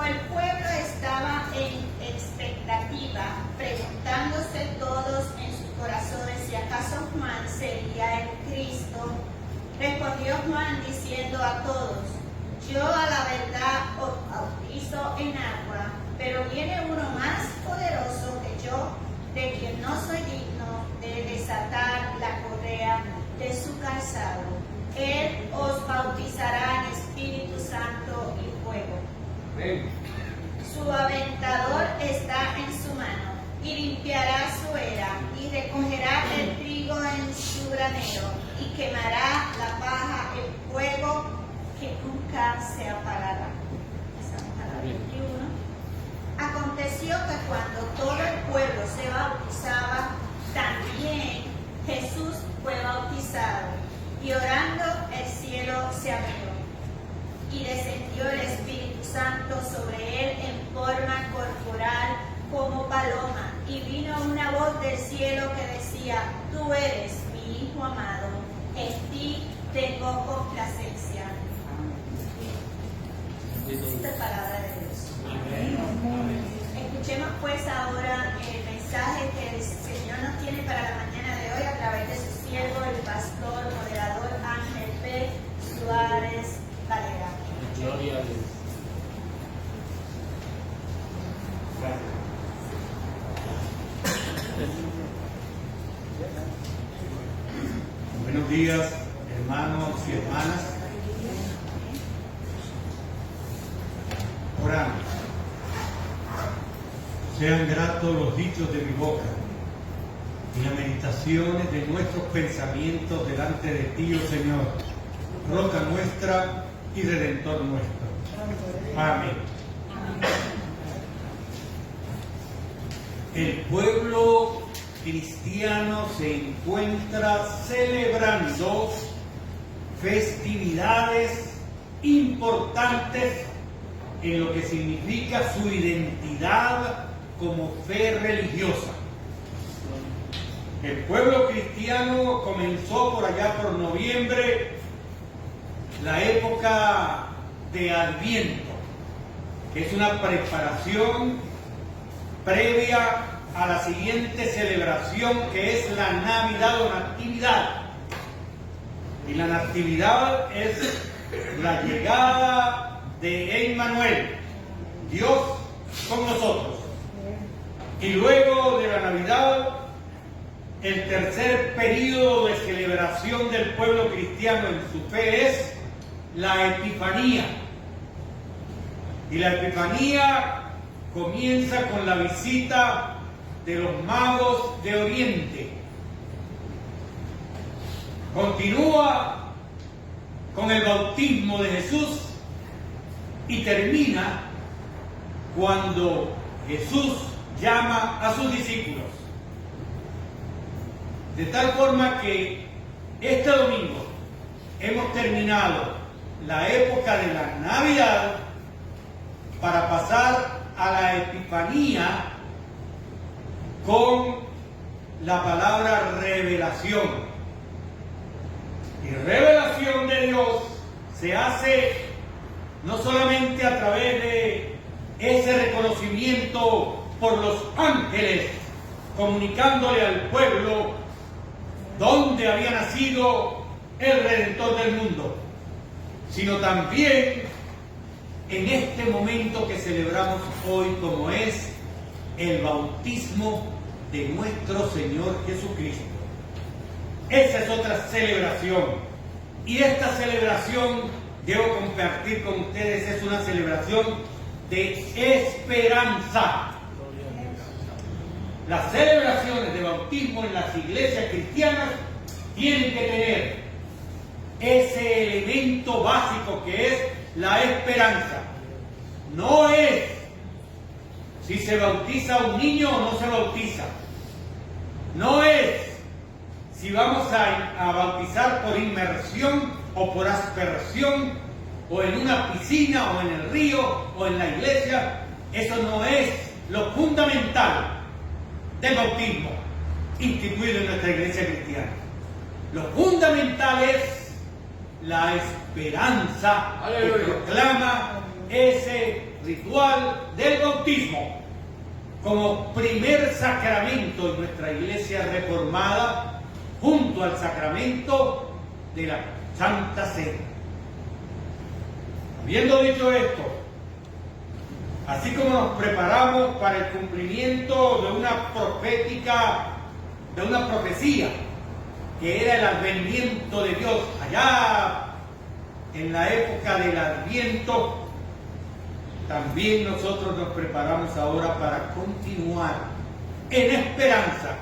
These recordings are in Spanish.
el pueblo estaba en expectativa, preguntándose todos en sus corazones si acaso Juan sería el Cristo, respondió Juan diciendo a todos: yo a la verdad os bautizo en agua, pero viene uno más poderoso que yo, de quien no soy digno de desatar la correa de su calzado. Él os bautizará en Espíritu Santo y fuego. Amén. Su aventador está en su mano, y limpiará su era, y recogerá el trigo en su granero, y quemará la paja en fuego que nunca se apagará. Pasamos a la 21. Aconteció que cuando todo el pueblo se bautizaba, también Jesús fue bautizado, y orando el cielo se abrió, y descendió el Espíritu Santo sobre él en forma corporal como paloma, y vino una voz del cielo que decía: tú eres mi Hijo amado, en ti tengo complacencia. Esta es palabra de Dios. Escuchemos pues ahora el mensaje que el Señor nos tiene para la mañana de hoy a través de su siervo, el pastor, moderador Ángel P. Suárez Valera. Gloria a Dios. Buenos días, hermanos y hermanas. Oramos. Sean gratos los dichos de mi boca y las meditaciones de nuestros pensamientos delante de ti, oh Señor, roca nuestra y redentor nuestro. Amén. El pueblo cristiano se encuentra celebrando festividades importantes en lo que significa su identidad como fe religiosa. El pueblo cristiano comenzó por allá por noviembre la época de Adviento, que es una preparación previa a la siguiente celebración, que es la Navidad o Natividad. Y la Natividad es la llegada de Emmanuel, Dios con nosotros. Y luego de la Navidad, el tercer período de celebración del pueblo cristiano en su fe es la Epifanía. Y la Epifanía comienza con la visita de los magos de Oriente. Continúa con el bautismo de Jesús y termina cuando Jesús llama a sus discípulos. De tal forma que este domingo hemos terminado la época de la Navidad para pasar a la Epifanía con la palabra revelación. Y revelación de Dios se hace no solamente a través de ese reconocimiento por los ángeles, comunicándole al pueblo dónde había nacido el Redentor del mundo, sino también en este momento que celebramos hoy, como es el bautismo de nuestro Señor Jesucristo. Esa es otra celebración, y esta celebración, debo compartir con ustedes, es una celebración de esperanza. Las celebraciones de bautismo en las iglesias cristianas tienen que tener ese elemento básico que es la esperanza. No es si se bautiza un niño o no se bautiza. No es si vamos a bautizar por inmersión o por aspersión, o en una piscina o en el río o en la iglesia. Eso no es lo fundamental del bautismo instituido en nuestra iglesia cristiana. Lo fundamental es la esperanza que proclama ese ritual del bautismo como primer sacramento en nuestra iglesia reformada, junto al sacramento de la Santa Cena. Habiendo dicho esto, así como nos preparamos para el cumplimiento de una profecía, que era el advenimiento de Dios, allá en la época del Adviento, también nosotros nos preparamos ahora para continuar en esperanza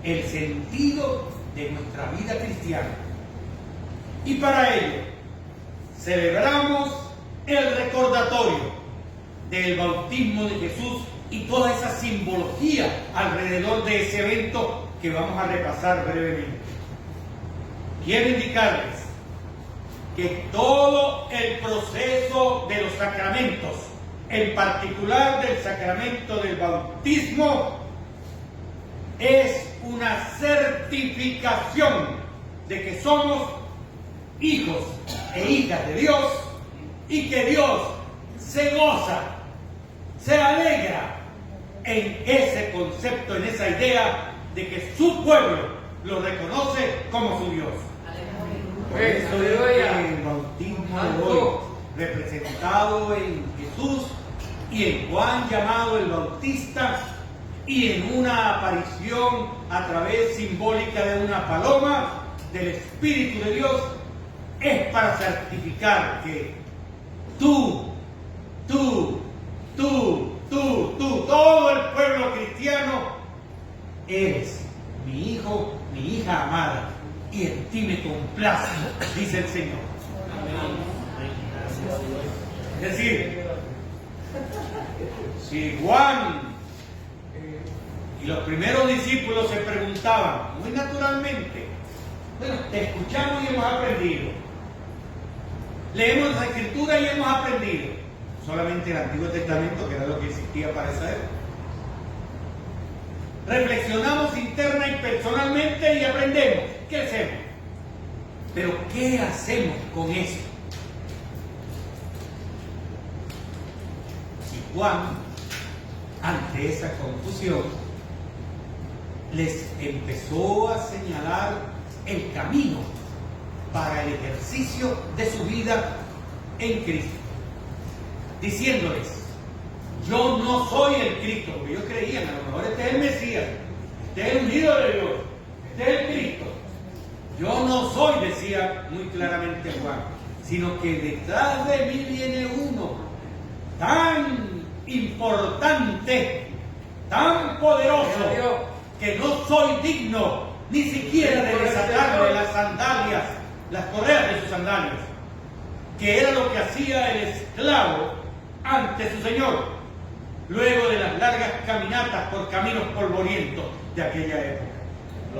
el sentido de nuestra vida cristiana. Y para ello celebramos el recordatorio del bautismo de Jesús y toda esa simbología alrededor de ese evento que vamos a repasar brevemente. Quiero indicarles que todo el proceso de los sacramentos, en particular del sacramento del bautismo, es una certificación de que somos hijos e hijas de Dios y que Dios se goza, se alegra en ese concepto, en esa idea de que su pueblo lo reconoce como su Dios. Por eso es que el bautismo de hoy, representado en Jesús y en Juan llamado el Bautista, y en una aparición a través simbólica de una paloma del Espíritu de Dios, es para certificar que tú, todo el pueblo cristiano, eres mi hijo, mi hija amada, y en ti me complace, dice el Señor. Es decir, si Juan y los primeros discípulos se preguntaban muy naturalmente, bueno, te escuchamos y hemos aprendido, leemos la Escritura y hemos aprendido, solamente el Antiguo Testamento, que era lo que existía para esa época. Reflexionamos interna y personalmente y aprendemos. ¿Qué hacemos? Pero ¿qué hacemos con eso? Y Juan, ante esa confusión, les empezó a señalar el camino para el ejercicio de su vida en Cristo, diciéndoles: yo no soy el Cristo, porque ellos creían, a lo mejor este es el Mesías, este es el ungido de Dios, este es el Cristo. Yo no soy, decía muy claramente Juan, sino que detrás de mí viene uno tan importante, tan poderoso, que no soy digno ni siquiera de desatarle las sandalias, las correas de sus sandalias, que era lo que hacía el esclavo ante su señor, luego de las largas caminatas por caminos polvorientos de aquella época.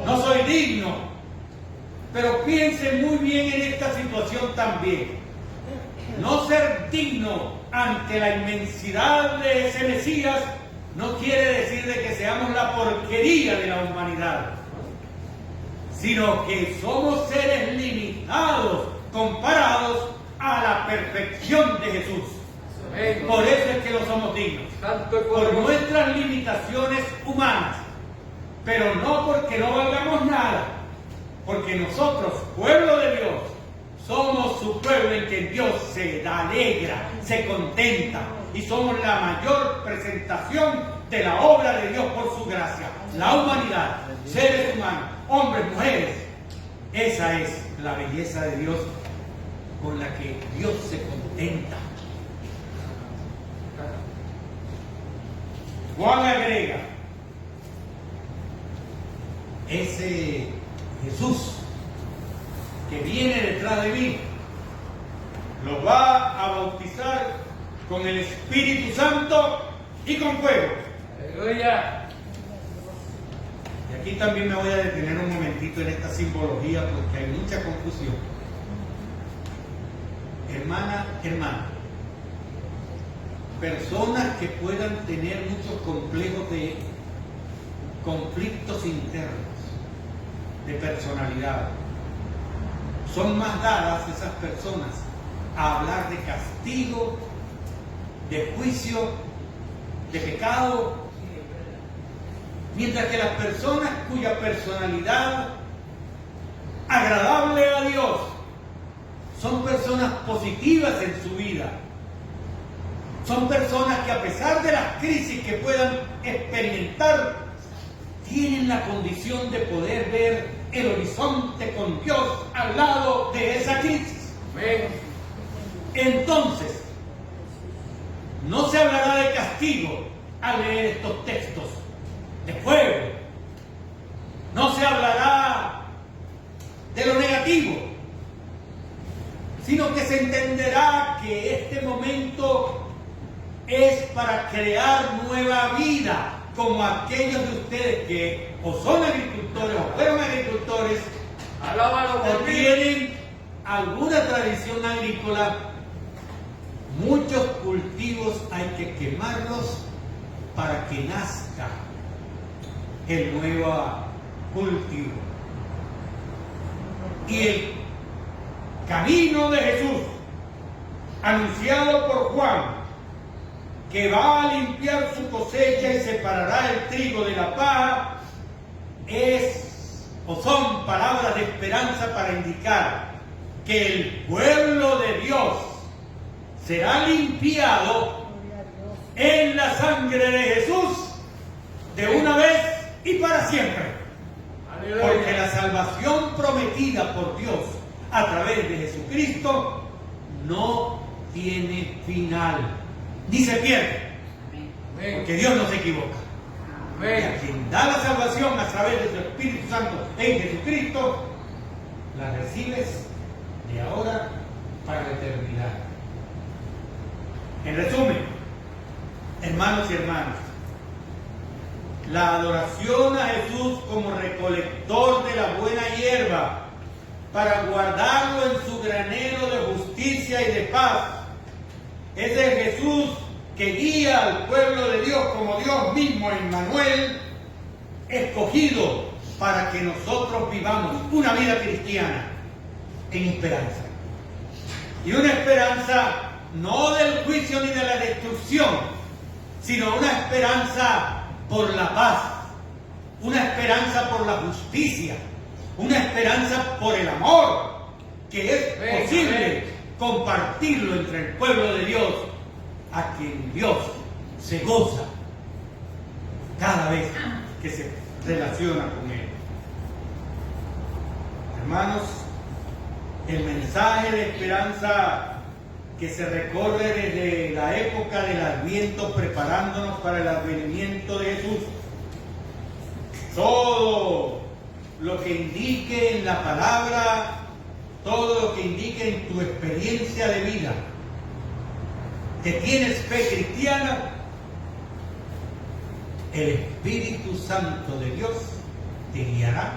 No soy digno, pero piensen muy bien en esta situación también. No ser digno ante la inmensidad de ese Mesías no quiere decir de que seamos la porquería de la humanidad, sino que somos seres limitados comparados a la perfección de Jesús. Por eso es que no somos dignos, por nuestras limitaciones humanas, pero no porque no valgamos nada, porque nosotros, pueblo de Dios, somos su pueblo en que Dios se alegra, se contenta, y somos la mayor presentación de la obra de Dios por su gracia. La humanidad, seres humanos, hombres, mujeres, esa es la belleza de Dios con la que Dios se contenta. Juan agrega: ese Jesús que viene detrás de mí lo va a bautizar con el Espíritu Santo y con fuego. ¡Aleluya! Y aquí también me voy a detener un momentito en esta simbología porque hay mucha confusión. Hermana, personas que puedan tener muchos complejos de conflictos internos, de personalidad, son más dadas esas personas a hablar de castigo de juicio, de pecado, mientras que las personas cuya personalidad agradable a Dios son personas positivas en su vida, son personas que a pesar de las crisis que puedan experimentar, tienen la condición de poder ver el horizonte con Dios al lado de esa crisis. Entonces, no se hablará de castigo al leer estos textos, de fuego. No se hablará de lo negativo, sino que se entenderá que este momento es para crear nueva vida, como aquellos de ustedes que o son agricultores o fueron agricultores, o tienen alguna tradición agrícola. Muchos cultivos hay que quemarlos para que nazca el nuevo cultivo. Y el camino de Jesús, anunciado por Juan, que va a limpiar su cosecha y separará el trigo de la paja, son palabras de esperanza para indicar que el pueblo de Dios será limpiado en la sangre de Jesús de una vez y para siempre. Porque la salvación prometida por Dios a través de Jesucristo no tiene final, ni se pierde, porque Dios no se equivoca. Y a quien da la salvación a través de su Espíritu Santo en Jesucristo, la recibes de ahora para la eternidad. En resumen, hermanos y hermanas, la adoración a Jesús como recolector de la buena hierba para guardarlo en su granero de justicia y de paz es el Jesús que guía al pueblo de Dios como Dios mismo, Emmanuel, escogido para que nosotros vivamos una vida cristiana en esperanza. Y una esperanza no del juicio ni de la destrucción, sino una esperanza por la paz, una esperanza por la justicia, una esperanza por el amor, que es posible compartirlo entre el pueblo de Dios, a quien Dios se goza cada vez que se relaciona con Él. Hermanos, el mensaje de esperanza que se recorre desde la época del Adviento, preparándonos para el advenimiento de Jesús, todo lo que indique en la palabra, todo lo que indique en tu experiencia de vida, que tienes fe cristiana, el Espíritu Santo de Dios te guiará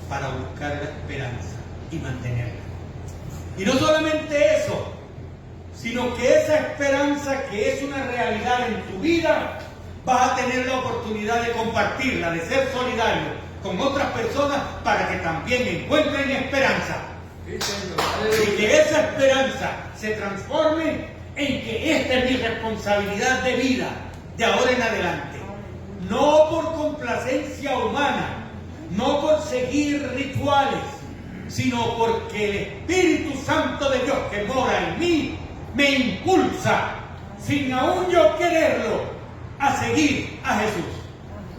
para buscar la esperanza y mantenerla. Y no solamente eso, sino que esa esperanza que es una realidad en tu vida, vas a tener la oportunidad de compartirla, de ser solidario con otras personas para que también encuentren esperanza. Y que esa esperanza se transforme en que esta es mi responsabilidad de vida de ahora en adelante. No por complacencia humana, no por seguir rituales, sino porque el Espíritu Santo de Dios que mora en mí me impulsa, sin aún yo quererlo, a seguir a Jesús.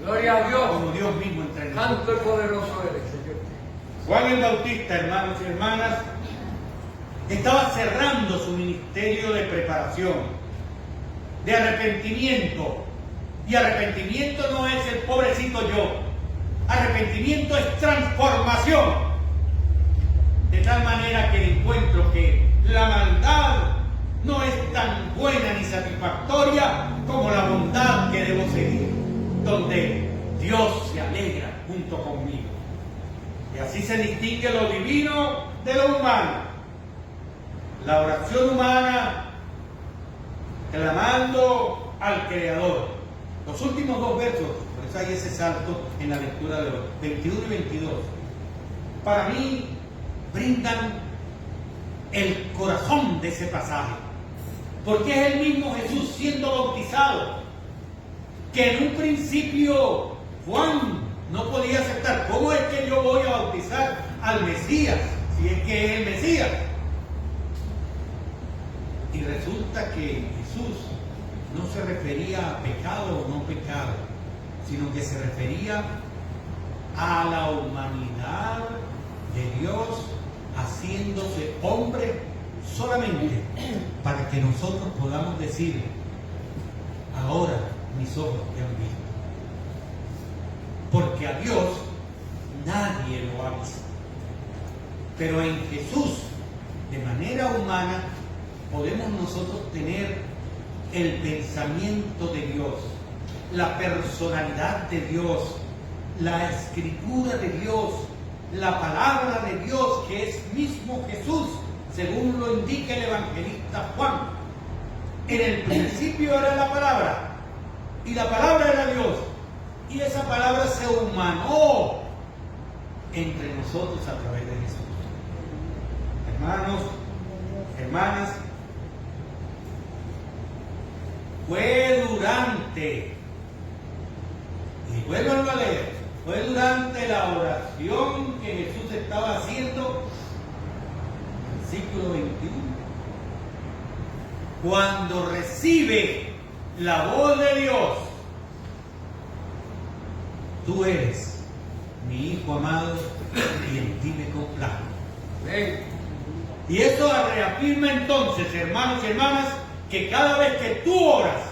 Gloria a Dios. Como Dios mismo entre nosotros. Santo y poderoso eres, Señor. Juan el Bautista, hermanos y hermanas, estaba cerrando su ministerio de preparación, de arrepentimiento. Y arrepentimiento no es el pobrecito yo. Arrepentimiento es transformación. De tal manera que encuentro que la maldad no es tan buena ni satisfactoria como la bondad que debo seguir, donde Dios se alegra junto conmigo. Y así se distingue lo divino de lo humano. La oración humana clamando al Creador. Los últimos dos versos, por eso hay ese salto en la lectura de los 21 y 22, para mí brindan el corazón de ese pasaje. Porque es el mismo Jesús siendo bautizado, que en un principio Juan no podía aceptar. ¿Cómo es que yo voy a bautizar al Mesías, si es que es el Mesías? Y resulta que Jesús no se refería a pecado o no pecado, sino que se refería a la humanidad de Dios haciéndose hombre solamente para que nosotros podamos decir: ahora mis ojos te han visto. Porque a Dios nadie lo ha visto. Pero en Jesús, de manera humana, podemos nosotros tener el pensamiento de Dios, la personalidad de Dios, la escritura de Dios, la palabra de Dios, que es mismo Jesús, según lo indica el evangelista Juan. En el principio era la palabra, y la palabra era Dios, y esa palabra se humanó entre nosotros a través de Jesús. Hermanos, hermanas, fue durante, y vuelvan a leer, fue durante la oración que Jesús estaba haciendo, versículo 21, cuando recibe la voz de Dios: tú eres mi Hijo amado y en ti me complazco. Y eso reafirma entonces, hermanos y hermanas, que cada vez que tú oras,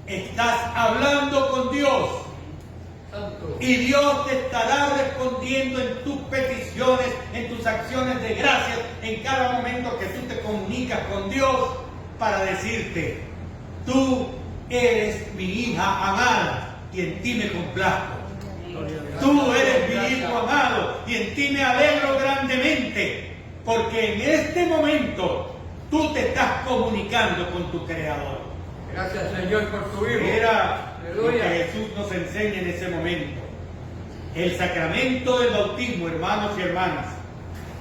estás hablando con Dios. Y Dios te estará respondiendo en tus peticiones, en tus acciones de gracias, en cada momento que tú te comunicas con Dios, para decirte: tú eres mi hija amada y en ti me complazco. Tú eres mi hijo amado y en ti me alegro grandemente, porque en este momento tú te estás comunicando con tu Creador. Gracias, Señor, por tu Hijo. Era lo que Aleluya. Jesús nos enseña en ese momento. El sacramento del bautismo, hermanos y hermanas,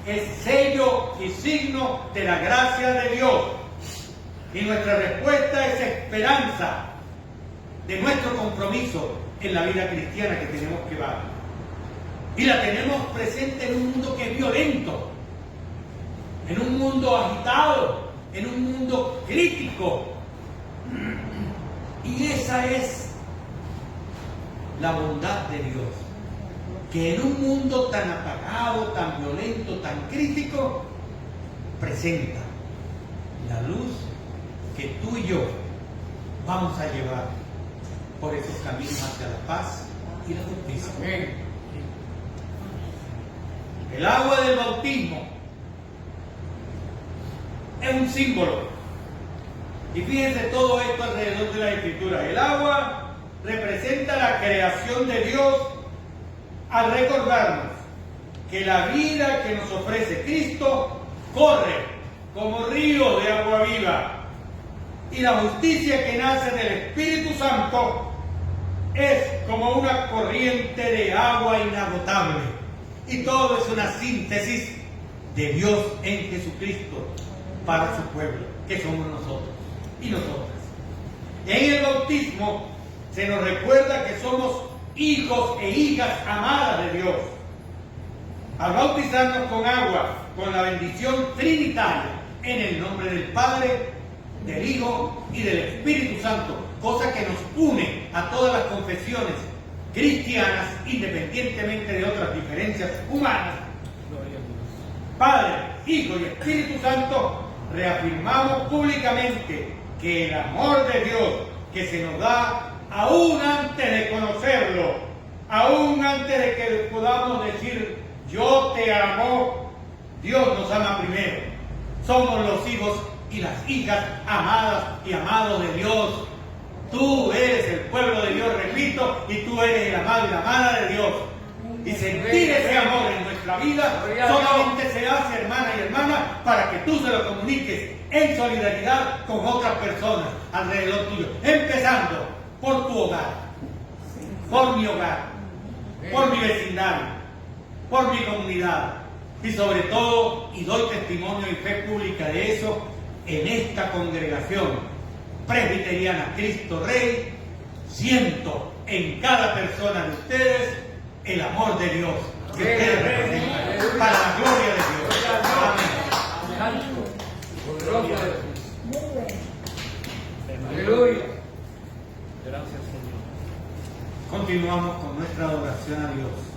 es sello y signo de la gracia de Dios. Y nuestra respuesta es esperanza de nuestro compromiso en la vida cristiana que tenemos que llevar. Y la tenemos presente en un mundo que es violento, en un mundo agitado, en un mundo crítico. Y esa es la bondad de Dios, que en un mundo tan apagado, tan violento, tan crítico, presenta la luz que tú y yo vamos a llevar por esos caminos hacia la paz y la justicia. Amén. El agua del bautismo es un símbolo. Y fíjense todo esto alrededor de la Escritura. El agua representa la creación de Dios al recordarnos que la vida que nos ofrece Cristo corre como río de agua viva. Y la justicia que nace del Espíritu Santo es como una corriente de agua inagotable. Y todo es una síntesis de Dios en Jesucristo para su pueblo, que somos nosotros y nosotras. En el bautismo se nos recuerda que somos hijos e hijas amadas de Dios. Al bautizarnos con agua, con la bendición trinitaria, en el nombre del Padre, del Hijo y del Espíritu Santo, cosa que nos une a todas las confesiones cristianas, independientemente de otras diferencias humanas. Padre, Hijo y Espíritu Santo, reafirmamos públicamente que el amor de Dios que se nos da aún antes de conocerlo, aún antes de que podamos decir yo te amo, Dios nos ama primero. Somos los hijos y las hijas amadas y amados de Dios. Tú eres el pueblo de Dios, repito, y tú eres el amado y la amada de Dios. Y sentir ese amor en nuestra vida solamente se hace, hermana y hermana, para que tú se lo comuniques en solidaridad con otras personas alrededor tuyo, empezando por tu hogar, por mi hogar, por mi vecindario, por mi comunidad, y sobre todo, y doy testimonio y fe pública de eso, en esta congregación presbiteriana Cristo Rey, siento en cada persona de ustedes el amor de Dios que ustedes representan, para la gloria de Dios. Amén. Santo, poderoso de Dios. Aleluya. Gracias, Señor. Continuamos con nuestra adoración a Dios.